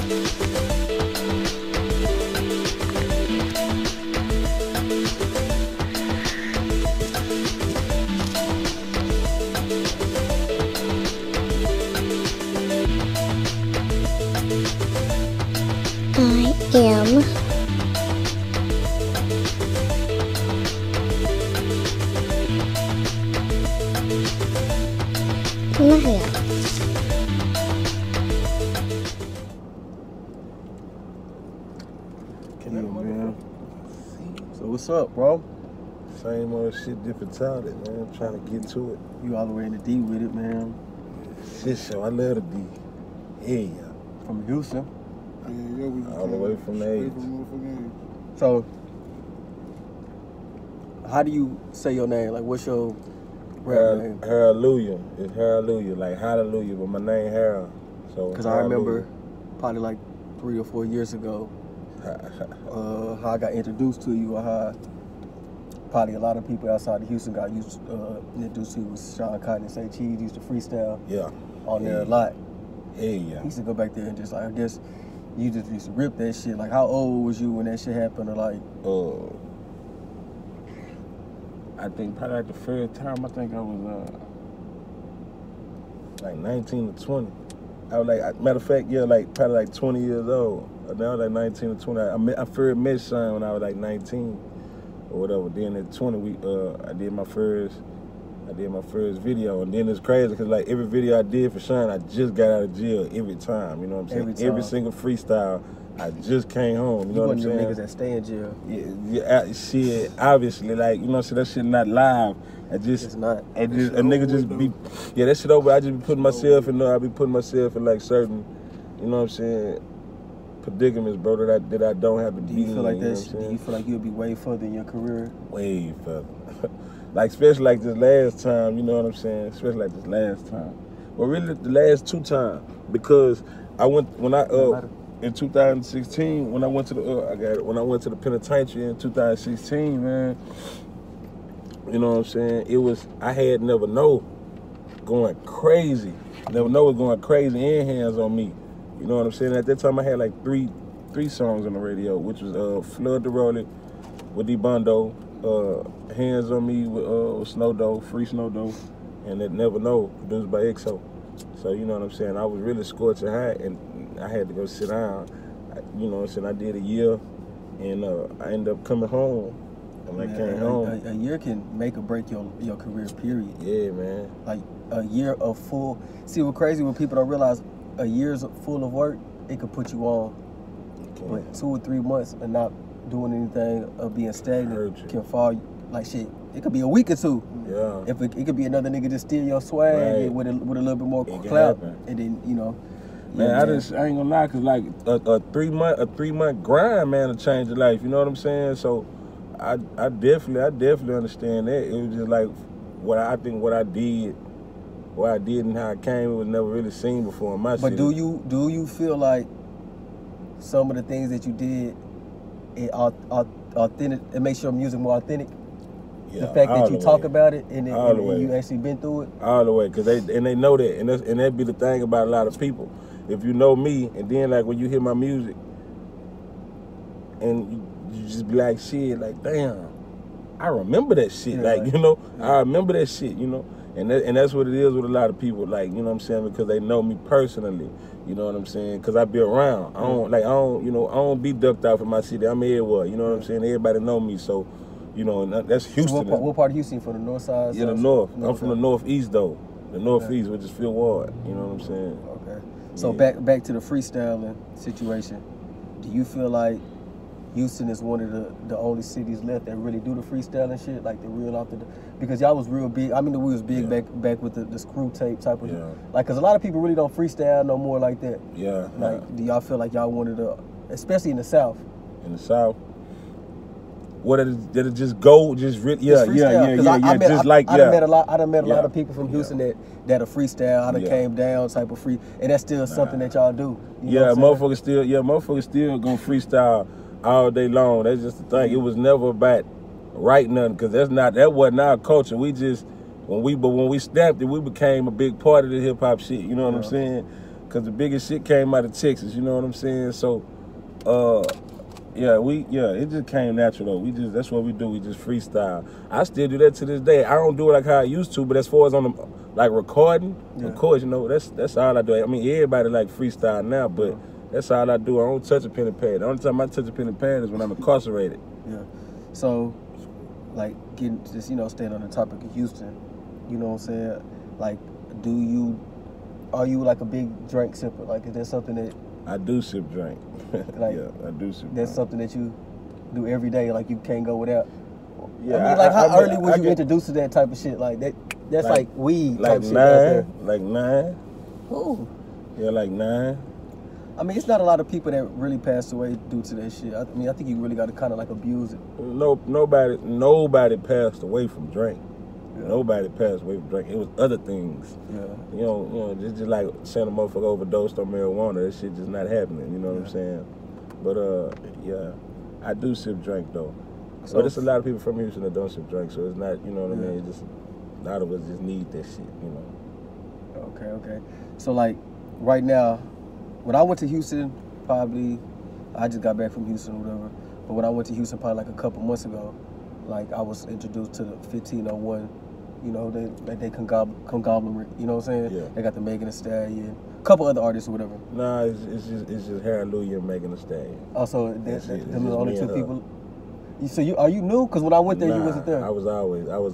So what's up, bro? Same old shit, different talent, man. I'm trying to get to it. You all the way in the D with it, man. Shit show, I love the D. Yeah. From Houston. Yeah, all the way from the age. So, how do you say your name? Like, what's your rap name? Haroldlujah. It's Haroldlujah, like hallelujah, but my name Harold. So. Because I remember probably like 3 or 4 years ago, how I got introduced to you, or how probably a lot of people outside of Houston got introduced to you was Sean Cotton and Say Cheese used to freestyle on there a lot. Yeah. He used to go back there and just like, I guess you just used to rip that shit. Like, how old was you when that shit happened? Or like, I think probably like the first time, I think I was like 19 to 20. I was like, matter of fact, yeah, like probably like 20 years old. Now I was like 19 to 20. I first met Sean when I was like 19 or whatever. Then at 20, I did my first video, and then it's crazy because like every video I did for Sean, I just got out of jail every time. You know what I'm saying? Every single freestyle, I just came home. You know what I'm saying? Niggas that stay in jail. Yeah, shit. Obviously, like you know, so that shit not live. It's not. A nigga just be, that shit over. I just be putting myself in. I be putting myself in like certain, you know what I'm saying, predicaments, bro, that I don't have to be in. Do you feel like that? Do you feel like you'll be way further in your career? Way further. Like, especially like this last time, you know what I'm saying? Especially like this last time. Well, really the last 2 times, because I went, in 2016, when I went to the penitentiary in 2016, man, you know what I'm saying? I had Never Know going crazy. Never Know was going crazy and Hands on Me. You know what I'm saying? At that time, I had like three songs on the radio, which was Flood the Rolling with D-Bondo, Hands on Me with Snow Dough, Free Snow Dough, and that Never Know, produced by XO. So, you know what I'm saying? I was really scorching hot, and I had to go sit down. You know what I'm saying? I did a year, and I ended up coming home. And I came home. A year can make or break your career, period. Yeah, man. Like, a year of full... See, what's crazy when people don't realize a year's full of work, it could put you on. But 2 or 3 months of not doing anything, of being stagnant, can fall like shit. It could be a week or 2. Yeah. If it could be another nigga just steal your swag with a little bit more clout, and then you know. Man, I ain't gonna lie, cause like a 3 month grind, man, to change your life. You know what I'm saying? So I definitely understand that. It was just like what I did and how I came. It was never really seen before in my city. But do you feel like some of the things that you did, authentic? It makes your music more authentic. Yeah, the fact that you talk about it and you actually been through it. All the way, cause they know that, and that be the thing about a lot of people. If you know me, and then like when you hear my music, and you just be like, shit, like damn, I remember that shit. Like, you know, I remember that shit. You know, and that's what it is with a lot of people. Like, you know what I'm saying, because they know me personally. You know what I'm saying? Cause I be around. I don't be ducked out from my city. I'm everywhere. You know what I'm saying? Everybody know me, so. You know, and that's Houston. So what part of Houston? From the north side? Yeah, the north. I'm from the northeast though. The northeast, which is Phil Ward. You know what I'm saying? Okay. So back to the freestyling situation. Do you feel like Houston is one of the only cities left that really do the freestyling shit, like the real off the? Because y'all was real big. I mean, we was big back with the screw tape type of. Like, cause a lot of people really don't freestyle no more like that. Yeah. Like, do y'all feel like y'all wanted to, especially in the South? In the South. What did it just go? Just really, yeah. I done met a lot of people from Houston that are freestyle. I done came down type of free, and that's still something that y'all do. Motherfuckers still gonna freestyle all day long. That's just the thing. It was never about writing nothing, because that wasn't our culture. When we snapped it, we became a big part of the hip hop shit. You know what I'm saying? because the biggest shit came out of Texas. You know what I'm saying? So, it just came natural though. That's what we do. We just freestyle. I still do that to this day. I don't do it like how I used to, but as far as on the like recording, of course, you know, that's all I do. I mean, everybody like freestyle now, but that's all I do. I don't touch a pen and pad. The only time I touch a pen and pad is when I'm incarcerated. Yeah. So, like, staying on the topic of Houston, you know what I'm saying? Like, are you like a big drink sipper? Like, is there something that I do sip drink. Like, yeah, I do sip. That's something that you do every day. Like, you can't go without. Yeah. I mean, like, how early was you introduced to that type of shit? Like that. That's like weed type shit. Like 9. Ooh. Yeah, like 9. I mean, it's not a lot of people that really passed away due to that shit. I mean, I think you really got to kind of like abuse it. No, nobody passed away from drink. Yeah. Nobody passed away from drink. It was other things. Yeah. You know, just like saying a motherfucker overdosed on marijuana. That shit just not happening. You know what I'm saying? But yeah, I do sip drink though. So, but there's a lot of people from Houston that don't sip drink, so it's not, you know what I mean? It's just, a lot of us just need that shit, you know. Okay. So like, right now, when I went to Houston, I just got back from Houston or whatever, but when I went to Houston probably like a couple months ago, like I was introduced to the 1501, you know, they conglomerate, you know what I'm saying? Yeah. They got the Megan Thee Stallion, a couple other artists or whatever. Nah, it's just Haroldlujah and Megan Thee Stallion. Also, them are the only two people. So are you new? Because when I went there, you wasn't there. I was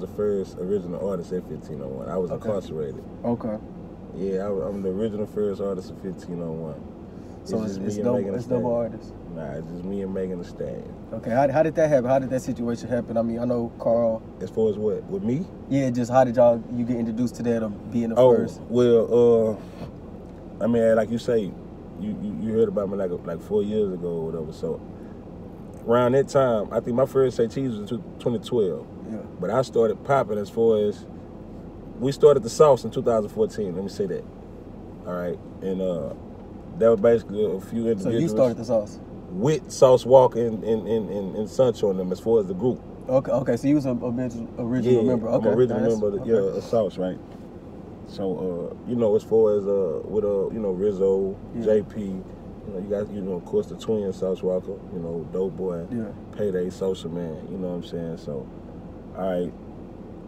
the first original artist at 1501. I was incarcerated. Okay. Yeah, I'm the original first artist of 1501. So it's double artists. Nah, it's just me and Megan Thee Stallion. Okay, how did that happen? How did that situation happen? I mean, I know Carl. As far as what? With me? Yeah, just how did you get introduced to that of being the first? Well, I mean, like you say, you heard about me like 4 years ago or whatever, so around that time, I think my first say cheese was in 2012. Yeah. But I started popping as far as, we started the sauce in 2014, let me say that. All right, and that was basically a few individuals. So you started the sauce? With Sauce Walker and Sancho and them as far as the group. Okay, so you was an original member. Okay, I'm original member of Sauce, right? So, you know, as far as with you know, Rizzo, JP, you know, you got, you know, of course, the twin Sauce Walker, you know, Dope Boy, Payday, Social Man, you know what I'm saying? So, all right.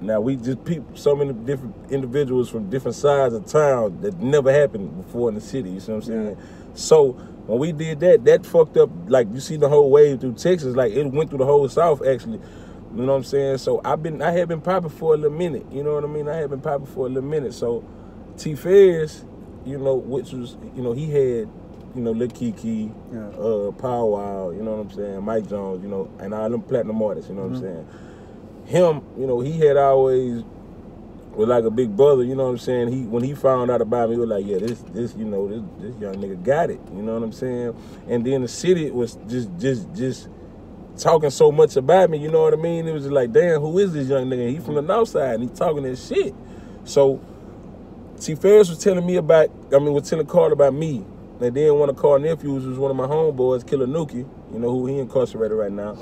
Now, we just so many different individuals from different sides of town that never happened before in the city, you see what I'm saying? So, when we did that fucked up, like, you see the whole wave through Texas, like, it went through the whole South, actually. You know what I'm saying? So, I had been popping for a little minute, you know what I mean? I had been popping for a little minute. So, T-Fairs, you know, which was, you know, he had, you know, Lil Kiki, Pow Wow, you know what I'm saying? Mike Jones, you know, and all them platinum artists, you know what I'm saying? Him, you know, he had always was like a big brother, you know what I'm saying? When he found out about me, he was like, yeah, this you know, this young nigga got it, you know what I'm saying? And then the city was just talking so much about me, you know what I mean? It was just like, damn, who is this young nigga? He from the north side and he talking that shit. So T Ferris was telling Carl about me. And then one of Carl nephews was one of my homeboys, Killer Nuki, you know, who he incarcerated right now.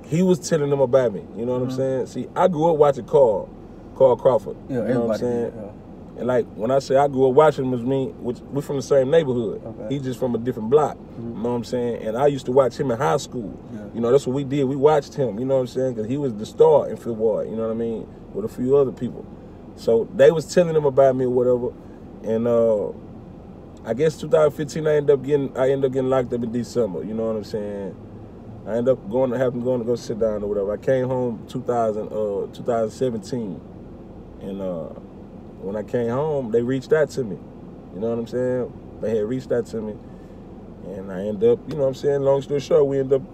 He was telling them about me, you know what I'm saying? See, I grew up watching Carl Crawford, you know what I'm saying? Yeah. And like, when I say I grew up watching him, we're from the same neighborhood. Okay. He's just from a different block, you know what I'm saying? And I used to watch him in high school. Yeah. You know, that's what we did. We watched him, you know what I'm saying? Because he was the star in Fifth Ward, you know what I mean? With a few other people. So they was telling them about me or whatever. And I guess 2015, I ended up getting locked up in December, you know what I'm saying? I ended up going to go sit down or whatever. I came home 2017, and when I came home, they reached out to me. You know what I'm saying? They had reached out to me, and I ended up, you know what I'm saying? Long story short, we ended up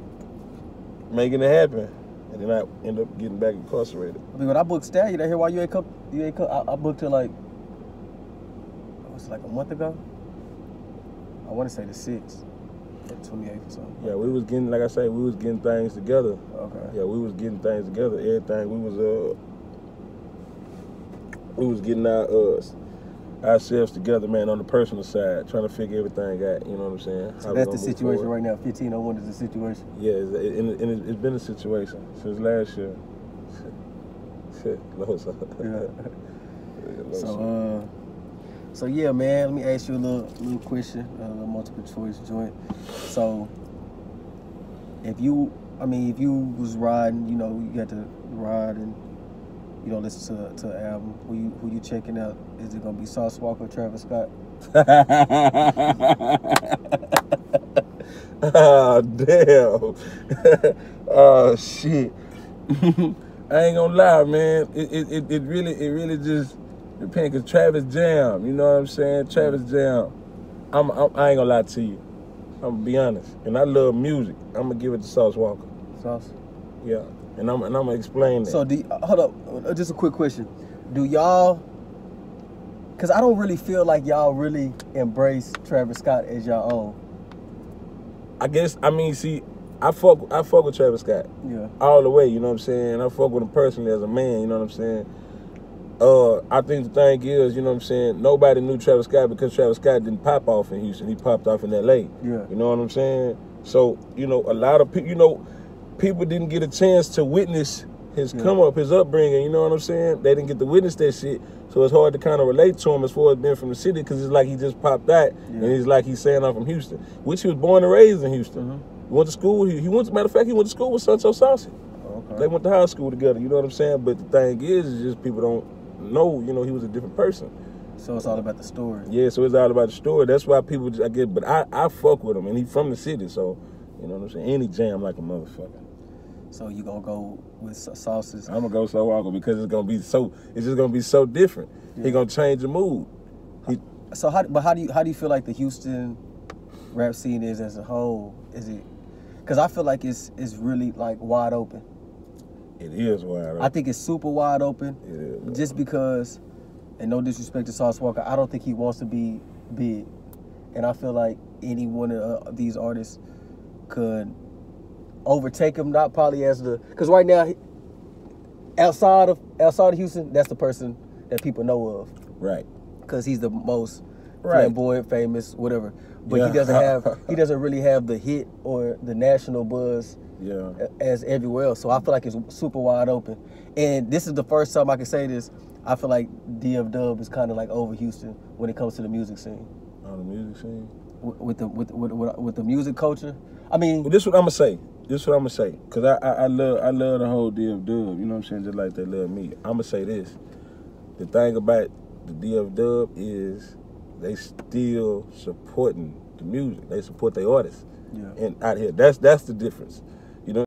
making it happen, and then I ended up getting back incarcerated. I mean, when I booked Stallion, you hear why you ain't come? I booked it like, was it like a month ago? I want to say the 6th. 28th or something. Yeah, we was getting, like I say, we was getting things together. Okay. Yeah, we was getting things together. Everything we was getting ourselves together, man, on the personal side, trying to figure everything out. You know what I'm saying? So that's the situation right now. 1501 is the situation. Yeah, it's been a situation since last year. So So yeah, man. Let me ask you a little question, a little multiple choice joint. So, if you was riding, you know, you got to ride and you know listen to an album. Who you checking out? Is it gonna be Sauce Walker or Travis Scott? Oh damn! Oh shit! I ain't gonna lie, man. It really just depends. Cause Travis Jam, you know what I'm saying? Travis Jam. I ain't gonna lie to you. I'm gonna be honest, and I love music. I'm gonna give it to Sauce Walker. Sauce. Yeah, and I'm gonna explain that. So hold up, just a quick question. Do y'all? Cause I don't really feel like y'all really embrace Travis Scott as y'all own. I guess see, I fuck with Travis Scott. Yeah. All the way, you know what I'm saying? I fuck with him personally as a man, you know what I'm saying? I think the thing is, you know what I'm saying, nobody knew Travis Scott because Travis Scott didn't pop off in Houston. He popped off in LA. Yeah. You know what I'm saying? So, you know, a lot of people, you know, people didn't get a chance to witness his come up, his upbringing, you know what I'm saying? They didn't get to witness that shit. So it's hard to kind of relate to him as far as being from the city because it's like he just popped out and it's like he's saying I'm from Houston, which he was born and raised in Houston. He went to school. He went, matter of fact, he went to school with Sancho Saucy. Okay. They went to high school together, you know what I'm saying? But the thing is just people don't know, you know, he was a different person. So it's all about the story. Yeah, so it's all about the story. That's why people, but I fuck with him, and he from the city, so, you know what I'm saying? Any jam like a motherfucker. So you gonna go with Sauces? I'm gonna go Sauce Walker because it's just gonna be so different. Yeah. He gonna change the mood. So how do you feel like the Houston rap scene is as a whole? Is it? Because I feel like it's really like wide open. It is wide open. I think it's super wide open. It is. Just because, and no disrespect to Sauce Walker, I don't think he wants to be big, and I feel like any one of these artists could overtake him. Not probably as because right now, outside of Houston, that's the person that people know of. Right. Because he's the most flamboyant, famous, whatever. But he doesn't really have the hit or the national buzz as everywhere else. So I feel like it's super wide open. And this is the first time I can say this. I feel like DF Dub is kind of like over Houston when it comes to the music scene. On the music scene? With the music culture. I mean, well, this is what I'm gonna say. Cause I love the whole DF Dub. You know what I'm saying? Just like they love me. I'm gonna say this. The thing about the DF Dub is they still supporting the music. They support their artists. Yeah. And out here, that's the difference.